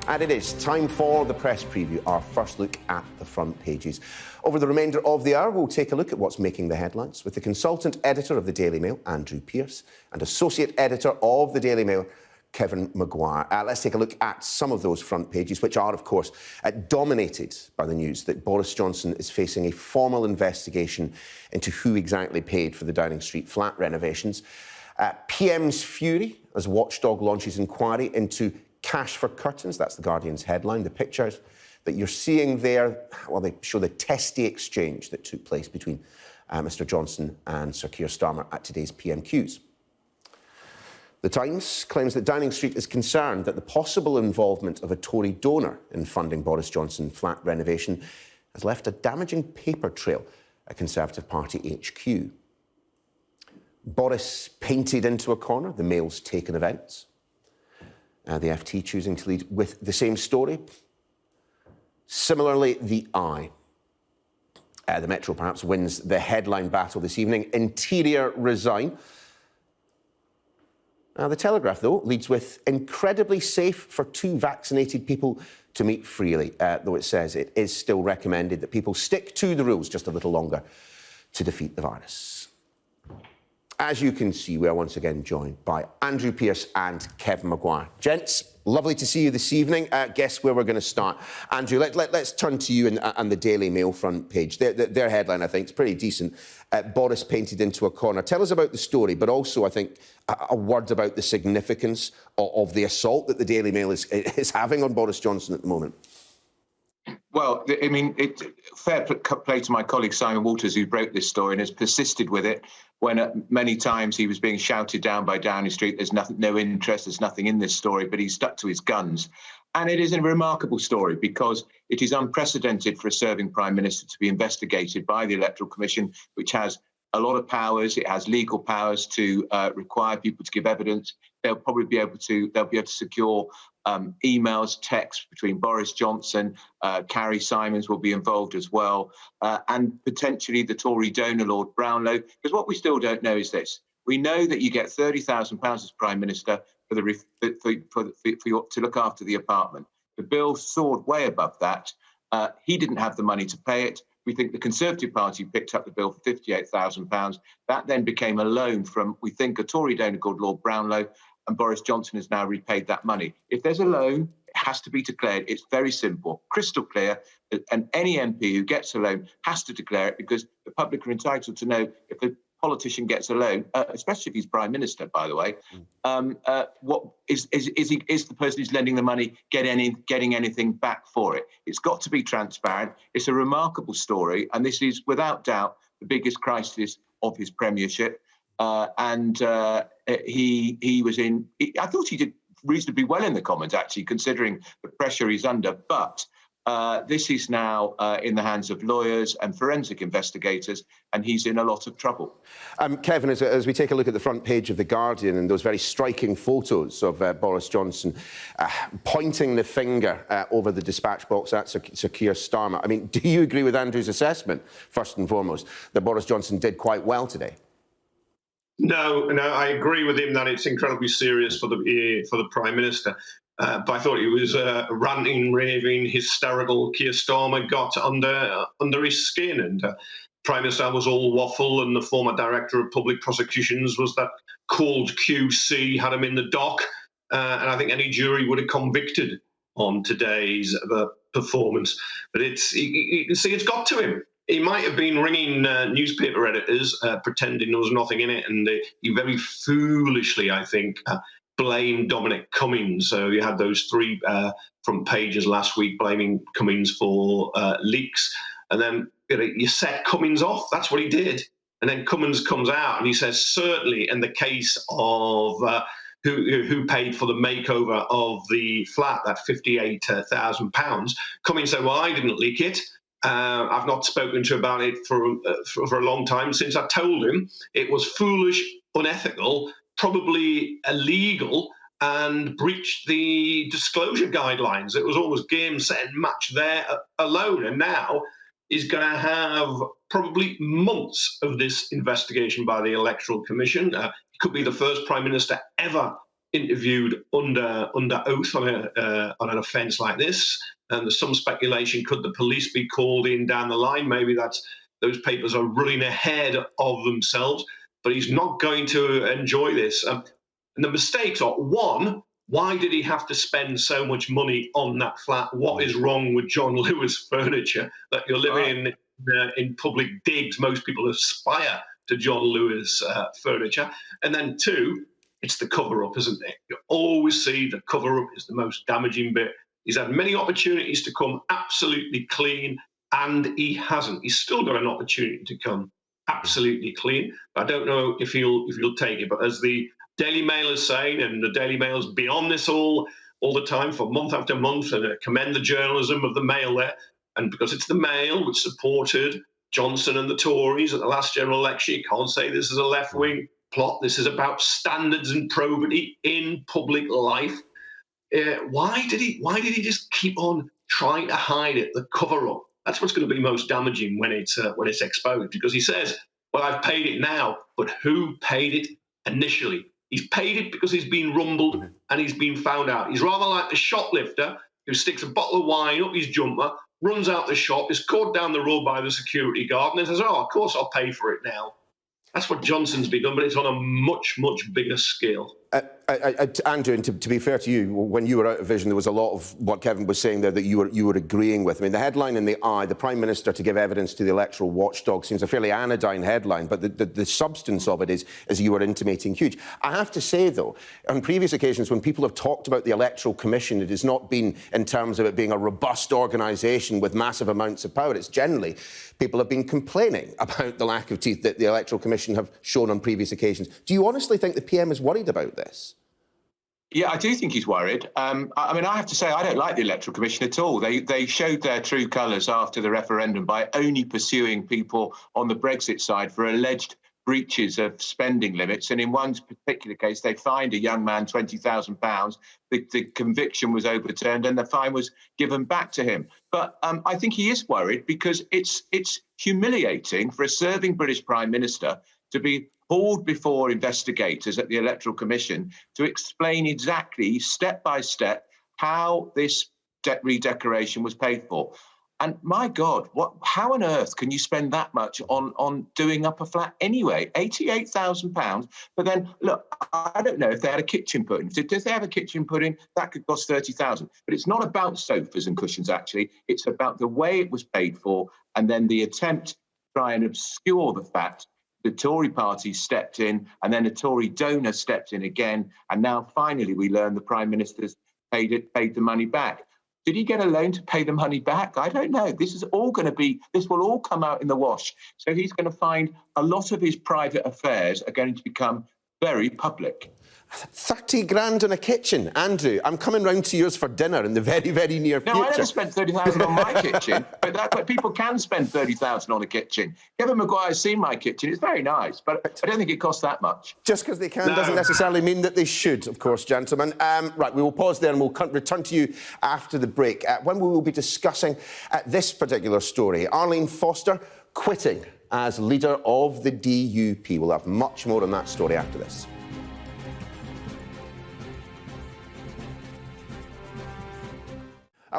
And it is time for the press preview, our first look at the front pages. Over the remainder of the hour, we'll take a look at what's making the headlines with the consultant editor of the Daily Mail, Andrew Pearce, and associate editor of the Daily Mail, Kevin Maguire. Let's take a look at some of those front pages, which are, of course, dominated by the news that Boris Johnson is facing a formal investigation into who exactly paid for the Downing Street flat renovations. PM's fury as Watchdog launches inquiry into cash for curtains. That's the Guardian's headline. The pictures that you're seeing there, well, they show the testy exchange that took place between Mr Johnson and Sir Keir Starmer at today's PMQs. The Times claims that Downing Street is concerned that the possible involvement of a Tory donor in funding Boris Johnson flat renovation has left a damaging paper trail at Conservative Party HQ. Boris painted into a corner, the Mail's take on events. The FT choosing to lead with the same story. Similarly, the Eye. The Metro perhaps wins the headline battle this evening. Interior resign. The Telegraph, though, leads with incredibly safe for 2 vaccinated people to meet freely, though it says it is still recommended that people stick to the rules just a little longer to defeat the virus. As you can see, we are once again joined by Andrew Pearce and Kevin Maguire. Gents, lovely to see you this evening. Guess where we're going to start. Andrew, let's turn to you and the Daily Mail front page. Their headline, I think, is pretty decent. Boris painted into a corner. Tell us about the story, but also, I think, a word about the significance of the assault that the Daily Mail is having on Boris Johnson at the moment. Well, I mean, fair play to my colleague Simon Walters, who broke this story and has persisted with it when many times he was being shouted down by Downing Street. There's no interest, there's nothing in this story, but he stuck to his guns. And it is a remarkable story because it is unprecedented for a serving Prime Minister to be investigated by the Electoral Commission, which has a lot of powers. It has legal powers to require people to give evidence. They'll probably be able to secure emails, texts between Boris Johnson, Carrie Simons will be involved as well, and potentially the Tory donor, Lord Brownlow. Because what we still don't know is this: we know that you get £30,000 as Prime Minister to look after the apartment. The bill soared way above that. He didn't have the money to pay it. We think the Conservative Party picked up the bill for £58,000. That then became a loan from, we think, a Tory donor called Lord Brownlow, and Boris Johnson has now repaid that money. If there's a loan, it has to be declared. It's very simple, crystal clear, and any MP who gets a loan has to declare it because the public are entitled to know if the politician gets a loan, especially if he's Prime Minister, by the way, what is the person who's lending the money getting anything back for it? It's got to be transparent. It's a remarkable story, and this is without doubt the biggest crisis of his premiership. He was in. I thought he did reasonably well in the Commons, actually, considering the pressure he's under. But this is now in the hands of lawyers and forensic investigators, and he's in a lot of trouble. Kevin, as we take a look at the front page of The Guardian and those very striking photos of Boris Johnson pointing the finger over the dispatch box at Sir Keir Starmer, I mean, do you agree with Andrew's assessment, first and foremost, that Boris Johnson did quite well today? No, I agree with him that it's incredibly serious for the Prime Minister. But I thought he was ranting, raving, hysterical. Keir Starmer got under his skin, and Prime Minister was all waffle, and the former Director of Public Prosecutions was that cold QC, had him in the dock, and I think any jury would have convicted on today's performance. But it's got to him. He might have been ringing newspaper editors, pretending there was nothing in it, and he very foolishly, I think, blamed Dominic Cummings. So you had those 3 front pages last week blaming Cummings for leaks, and then you set Cummings off. That's what he did. And then Cummings comes out and he says, certainly in the case of who paid for the makeover of the flat, that £58,000, Cummings said, well, I didn't leak it. I've not spoken to him about it for a long time, since I told him it was foolish, unethical, probably illegal, and breached the disclosure guidelines. It was always game, set and match there alone. And now he's going to have probably months of this investigation by the Electoral Commission. He could be the first Prime Minister ever interviewed under oath on an offence like this. And there's some speculation: could the police be called in down the line? Maybe those papers are running ahead of themselves. But he's not going to enjoy this. And the mistakes are: one, why did he have to spend so much money on that flat? What is wrong with John Lewis furniture that you're living in public digs? Most people aspire to John Lewis furniture. And then two, it's the cover-up, isn't it? You always see the cover-up is the most damaging bit. He's had many opportunities to come absolutely clean, and he hasn't. He's still got an opportunity to come absolutely clean. I don't know if he'll take it. But as the Daily Mail is saying, and the Daily Mail's been on this all the time for month after month, and I commend the journalism of the Mail there. And because it's the Mail which supported Johnson and the Tories at the last general election, you can't say this is a left-wing plot. This is about standards and probity in public life. Why did he just keep on trying to hide it, the cover-up? That's what's going to be most damaging when it's exposed, because he says, well, I've paid it now, but who paid it initially? He's paid it because he's been rumbled and he's been found out. He's rather like the shoplifter who sticks a bottle of wine up his jumper, runs out the shop, is caught down the road by the security guard, and then says, oh, of course I'll pay for it now. That's what Johnson's begun, but it's on a much, much bigger scale. Andrew, and to be fair to you, when you were out of vision, there was a lot of what Kevin was saying there that you were agreeing with. I mean, the headline in the Eye, the Prime Minister to give evidence to the electoral watchdog, seems a fairly anodyne headline, but the substance of it is, as you were intimating, huge. I have to say, though, on previous occasions when people have talked about the Electoral Commission, it has not been in terms of it being a robust organisation with massive amounts of power. It's generally people have been complaining about the lack of teeth that the Electoral Commission have shown on previous occasions. Do you honestly think the PM is worried about this? Yeah, I do think he's worried. I mean, I have to say, I don't like the Electoral Commission at all. They showed their true colours after the referendum by only pursuing people on the Brexit side for alleged breaches of spending limits. And in one particular case, they fined a young man £20,000. The conviction was overturned and the fine was given back to him. But I think he is worried because it's humiliating for a serving British Prime Minister to be hauled before investigators at the Electoral Commission to explain exactly, step by step, how this redecoration was paid for. And my God, how on earth can you spend that much on doing up a flat anyway? £88,000. But then, look, I don't know if they had a kitchen put in. Did they have a kitchen put in? That could cost £30,000. But it's not about sofas and cushions, actually. It's about the way it was paid for and then the attempt to try and obscure the fact the Tory party stepped in, and then a Tory donor stepped in again, and now finally we learn the Prime Minister's paid the money back. Did he get a loan to pay the money back? I don't know. This will all come out in the wash. So he's going to find a lot of his private affairs are going to become very public. 30 grand in a kitchen. Andrew, I'm coming round to yours for dinner in the very, very near future. No, I never spent 30,000 on my kitchen, but people can spend 30,000 on a kitchen. Kevin Maguire's seen my kitchen. It's very nice, but I don't think it costs that much. Just because they can doesn't necessarily mean that they should, of course, gentlemen. Right, we will pause there and we'll return to you after the break, when we will be discussing this particular story. Arlene Foster quitting as leader of the DUP. We'll have much more on that story after this.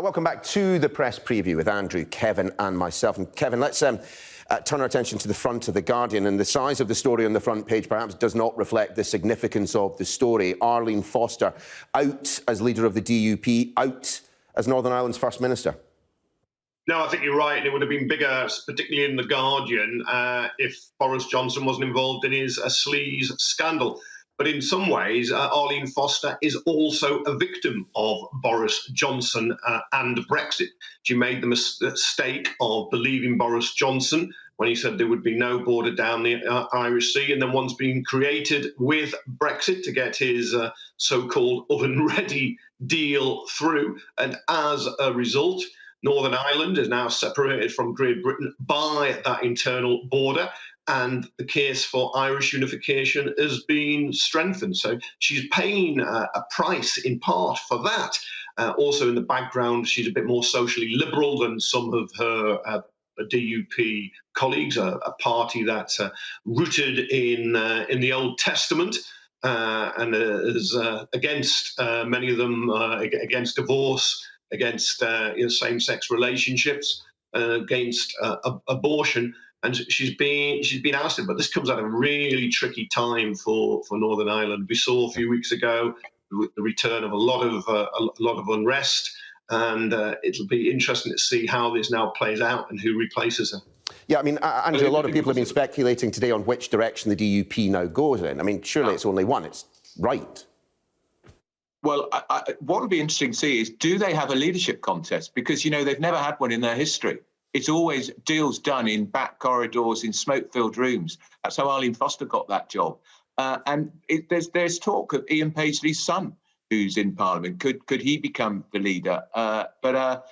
Welcome back to the press preview with Andrew, Kevin and myself. And Kevin, let's turn our attention to the front of The Guardian. And the size of the story on the front page perhaps does not reflect the significance of the story. Arlene Foster out as leader of the DUP, out as Northern Ireland's First Minister. No, I think you're right. It would have been bigger, particularly in The Guardian, if Boris Johnson wasn't involved in his sleaze scandal. But in some ways, Arlene Foster is also a victim of Boris Johnson and Brexit. She made the mistake of believing Boris Johnson when he said there would be no border down the Irish Sea, and then one's been created with Brexit to get his so-called oven-ready deal through. And as a result, Northern Ireland is now separated from Great Britain by that internal border, and the case for Irish unification has been strengthened. So she's paying a price in part for that. Also in the background, she's a bit more socially liberal than some of her DUP colleagues, a party that's rooted in the Old Testament. and is against many of them against divorce, against same-sex relationships, against abortion. And she's been ousted, but this comes at a really tricky time for Northern Ireland. We saw a few weeks ago the return of a lot of unrest, and it'll be interesting to see how this now plays out and who replaces her. Yeah, I mean, Andrew, a lot of people have been speculating today on which direction the DUP now goes in. I mean, surely it's only one. It's right. Well, what would be interesting to see is, do they have a leadership contest? Because, they've never had one in their history. It's always deals done in back corridors, in smoke-filled rooms. That's how Arlene Foster got that job. And there's talk of Ian Paisley's son, who's in Parliament. Could he become the leader? But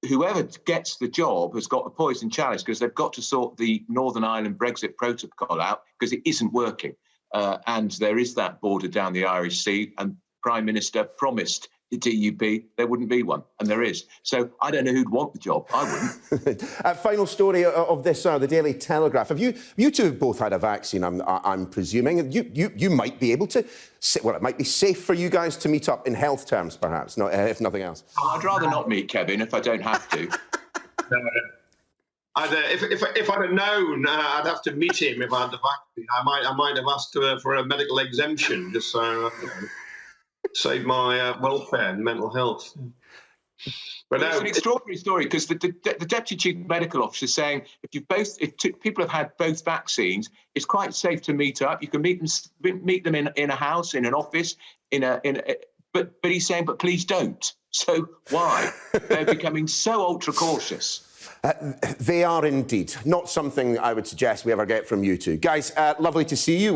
whoever gets the job has got a poison chalice, because they've got to sort the Northern Ireland Brexit protocol out, because it isn't working. And there is that border down the Irish Sea, and Prime Minister promised the DUP there wouldn't be one, and there is. So I don't know who'd want the job. I wouldn't. Final story of this, the Daily Telegraph. You two have both had a vaccine, I'm presuming. You might be able to. Well, it might be safe for you guys to meet up in health terms, perhaps, if nothing else. I'd rather not meet Kevin if I don't have to. If I'd have known, I'd have to meet him if I had the vaccine. I might have asked for a medical exemption, just so save my welfare and mental health. But it's an extraordinary story, because the Deputy Chief Medical Officer is saying if people have had both vaccines, it's quite safe to meet up. You can meet them in a house, in an office, but he's saying, but please don't. So why? They're becoming so ultra cautious. They are indeed. Not something I would suggest we ever get from you two. Guys, lovely to see you.